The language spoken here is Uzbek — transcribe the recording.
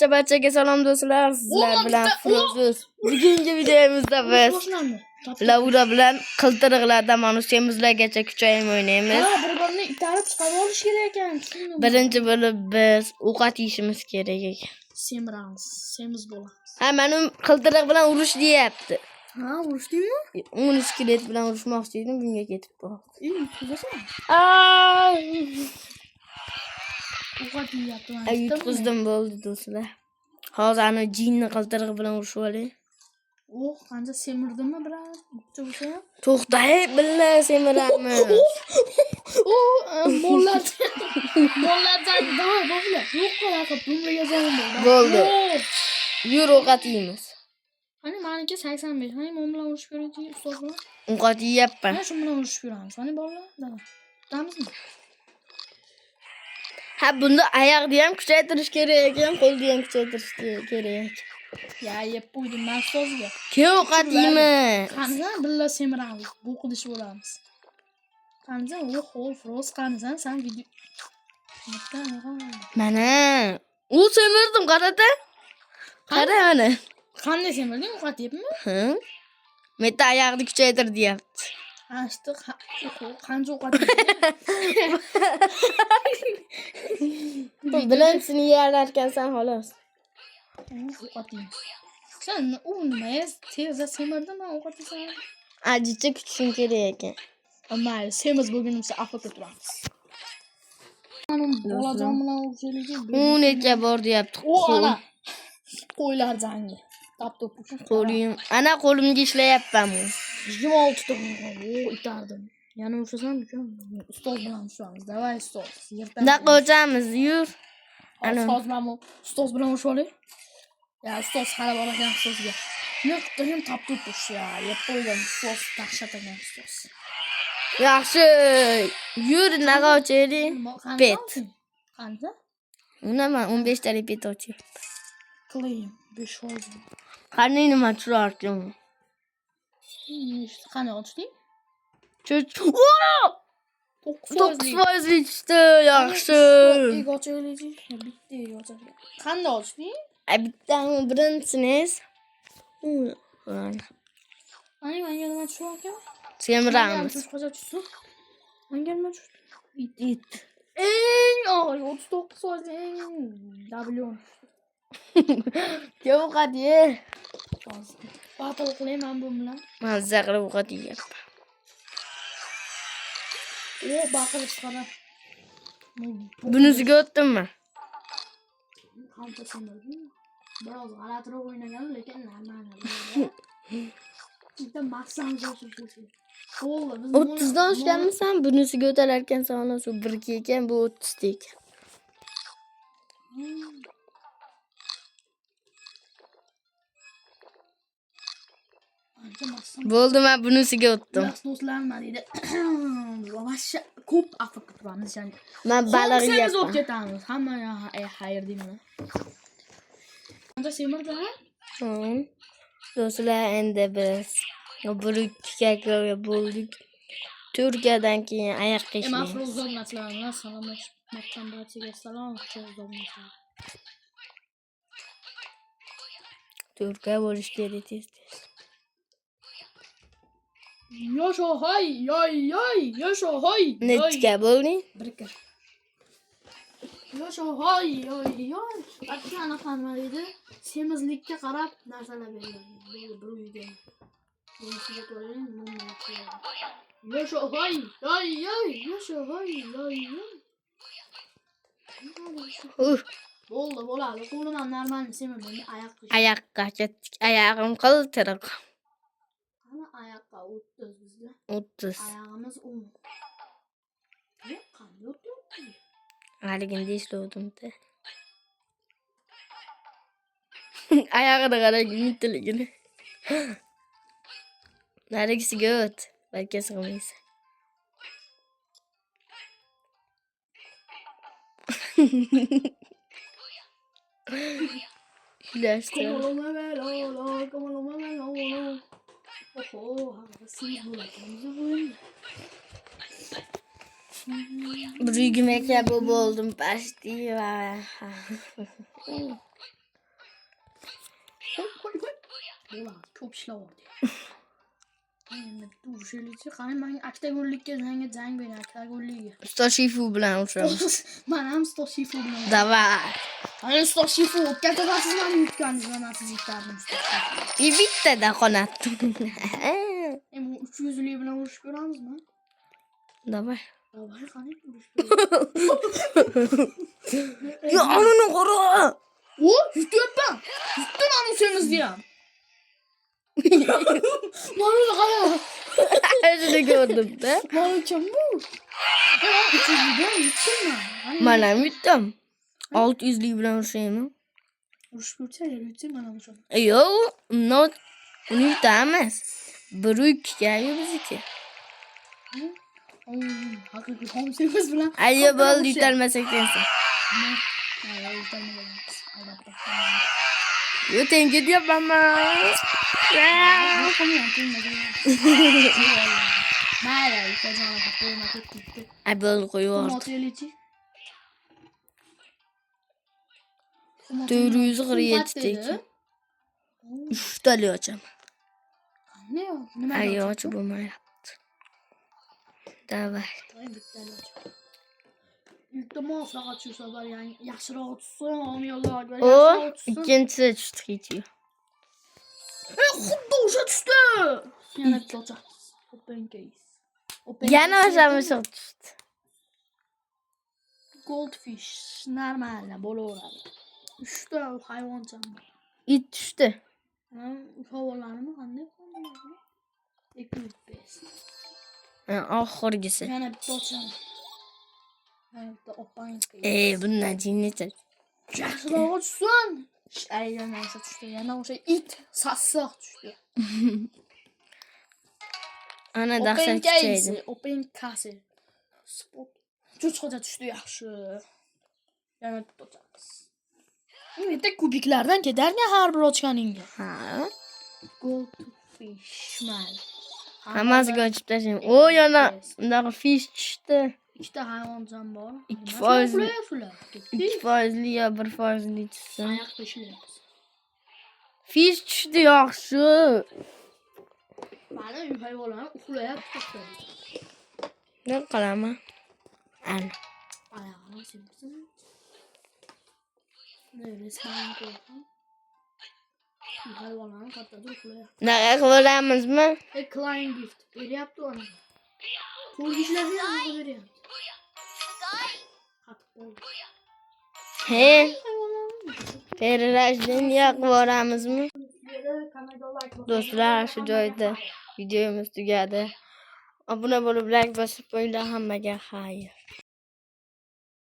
Barchaga salom do'stlar. Sizlar bilan Firuz. Bugungi videomizda biz Laura bilan qiltiriqlarda mana shu semizlargacha kuchayib o'ynaymiz. Ha, bir-birini itarib chiqarib olish kerak ekan. Birinchi bo'lib biz ovqat yeyishimiz kerak ekan. Semiramiz, semiz bo'lamiz. Ha, mana qiltiriq bilan urush deyapti. Ha, urushdingmi? 10 skelet bilan urushmoqchi edim, bunga ketib qoldi. Yutqizasan. Ovqat yeyapti. Yutqizdim bo'ldi do'stlar. Hozir ana jinni qiltiriq bilan urushib olay. Qancha semirdimi biroz? Bo'lsa ham. To'xtay, billa semiramiz. Mollardan davay bo'g'la. Yo'q qilib bunga zo'n Bo'ldi. Yur ovqat yeymiz. Hani meniki 85. Hani men bilan urushib ko'raychi ustoz bilan. Ovqat yeyapman. Mana shu bilan urushib ko'ramiz. Hani bolalar, davay. Tutamizmi? Ha, bunda oyoqni ham kuchaytirish kerak ekan, qo'lni ham kuchaytirish kerak. Ya, yeb qo'ydim men ustozga. Kim ovqat yeymiz? Qancha billa semiramiz, bu qidish bo'lamiz. Qancha Firuz qancha sen video. Mana, u semirdim qarata. Qara mana. Qanday semirding, ovqat yebmi? Ha? Meta oyoqni kuchaytir deyapti. Ashti qancha ovqat yeding? Birinchini yerlar ekansan xolos. Ovqat yeymiz. Sen u nima tezda semirdimi ovqat yesang? Ajicha kutishing kerak ekan. Mayli, semiz bo'lgunimcha afv turamiz. Bolajon bilan urishaylik. U necha bor deyapti. O ana. Qo'ylar jangi. Tap-top. Qo'lim, ana qo'limga ishlayapman. 26 ta. Itardim. Yana ursam ustoz bilan ushamiz. Davay ustoz. Daqa o'chamiz, yur. Ana ustoz bilan ushaylik. Ya ustoz qarab olagan ustozga. Yo'q, tap-top ush ya. Yeb qo'ygan ustoz tashatagan ustoz. Yaxshi. Yur, naqa ochaylik. Pet. Qancha? Unaman 15 talik pet ochyapti. Qilayim 5 foiz. Qani nima turardim? Qani ochding? 9 foizli tushdi, yaxshi. Eg ochaylik. Bitta eg ochaylik. Qanday ochding? Bittami birinchisiniz. Ani menga nima tushib ekan? Semiramiz. Qo'sha tushdi. Menga nima tushdi? It. Eng og'ir 39 eng dablion. Kim ovqat ye? Battle qilayman bu bilan. Mazza qilib ovqat yeyapman. Baqirib qara. Bunisiga o'tdimmi? Qancha semirding? Biroz g'alatiroq o'ynagan, lekin normali. Bitta massam qo'shib. 30 dan oshganmisan? Bunisiga o'talar ekan, sana shu 1 ekan, bu 30 ekan. Bo'ldi, men bunisiga o'tdim. Do'stlar, men deydi. Vashsha ko'p afq turamiz yani. Men baliq yeyapman. Biz yeyapman. o'tib ketamiz. Hamma xayr deyman. Qancha semirdi ha? Do'stlar, endi biz burukkaga bo'ldik. Turkiyadan keyin oyoqqa Men ishlaymiz. Firuzlarga salomlashmoqdan barchaga salom. Turkiya bo'lish kerak tez. Yosho hoy, yoy, yosho hoy. Nechga bo'lding? 1. Yosho hoy, yoy. Aka anaqa edi. Semizlikka qarab narsalar beradi. Bir uyga. Bunisiga to'layman, bunga to'layman. Yosho hoy, yoy, yosho hoy, yoy. Bo'ladi. Qo'limdan normal semirdim, Oyoqqa ketdik. Oyog'im qiltiriq. Ana oyoqqa 30 bizda. 30. Oyog'imiz 10. Yo'q, qanday 30? Haligini ishlovdim-da. Oyog'ini qarang, mittiligini. Narigisiga o't. Balki sig'maysan. Kulashdi. Brügüme kabup oldum pasti va. Ulan ko'p ishlar bor. Endi turishilichi qani men oktagonlikka jang bering oktagonlikka. Usta Shifu bilan urishamiz. Men ham Stoshifu bilan. Davay. Ana Stoshifu kattasiz men yutganingiz men siz yutgandim. Bittada qonatdi. Endi 300 lik bilan urushib ko'ramizmi? Davay. Davay qani urushib. Yo, anani qara. O, yutyapman. Yutdim anu semizni ham. Mana qara. Shuni ko'rdim-da. Mana kim bu? Ya, 300 lik bilan yutdim men. Men ham yutdim. 600 lik bilan urushaymi? Urushib ko'rsa, yutsa mana o'sha. Yo'q, uni yutamiz. 1-2 bizniki. Haqiqiy homsemiz bilan. Ayyo bo'ldi, yutalmasak ekansan. Ayyo, yutalmaymiz. Albatta. Yo, tenga ketyapman. Mayli, yutajani qo'yma ketdi. Ay, bo'ldi, qo'yib yubordim. Motelichi. 447 teki. 3 tali ochaman. Ne o? Nima? Ayyo, ochib bo'lmayapti. Davay. Iltimos faqat shu safar yani yaxshiroq tutsin, omiyalloh akbar. O, Yaxshiroq tutsin. ikkinchisi tushdi ketiyor. Xuddi o'sha tushdi. Yana bitta ochamiz. Open case. Yana o'shamiz tushdi. Goldfish normal bo'laveradi. 3 ta hayvoncham bor. It tushdi. Havolarni qanday qilamiz? Equipment. Oxirgisi. Yana bitta ochaman. Yana bitta open case. Bundan jinnicha. Yaxshiroq tushsin. Aynan narsa tushdi. Yana o'sha it sassiq tushdi. Ana dahshat kuchaydi. Open case. Spot. Cho'chqacha tushdi yaxshi. Yana bitta ochamiz. Bitta kubiklardan ketarmi har bir ochganingga? Ha. Goldfish mal. Hammasiga ochib tashlayman. O, yana bundaqa fish tushdi. Ikkita hayvoncham bor. 2%. 2% yo 1% tushsin. oyoqda ishlayapmiz. Fish tushdi yaxshi. Mana uy hayvonlar uxlayapti. Ne qilaman? Ana. Oyog'ini silsin. Ne resmen ko'rdim. Hayvonlar kattadir uxlayapti. Naqa qilamizmi? Klein gift beryapti ona. Ko'rgishlarni ham beryapti. He. Pererajniya qilamizmi? Do'stlar, shu joyda videomiz tugadi. Obuna bo'lib like bosib qo'yinglar, hammaga xayr.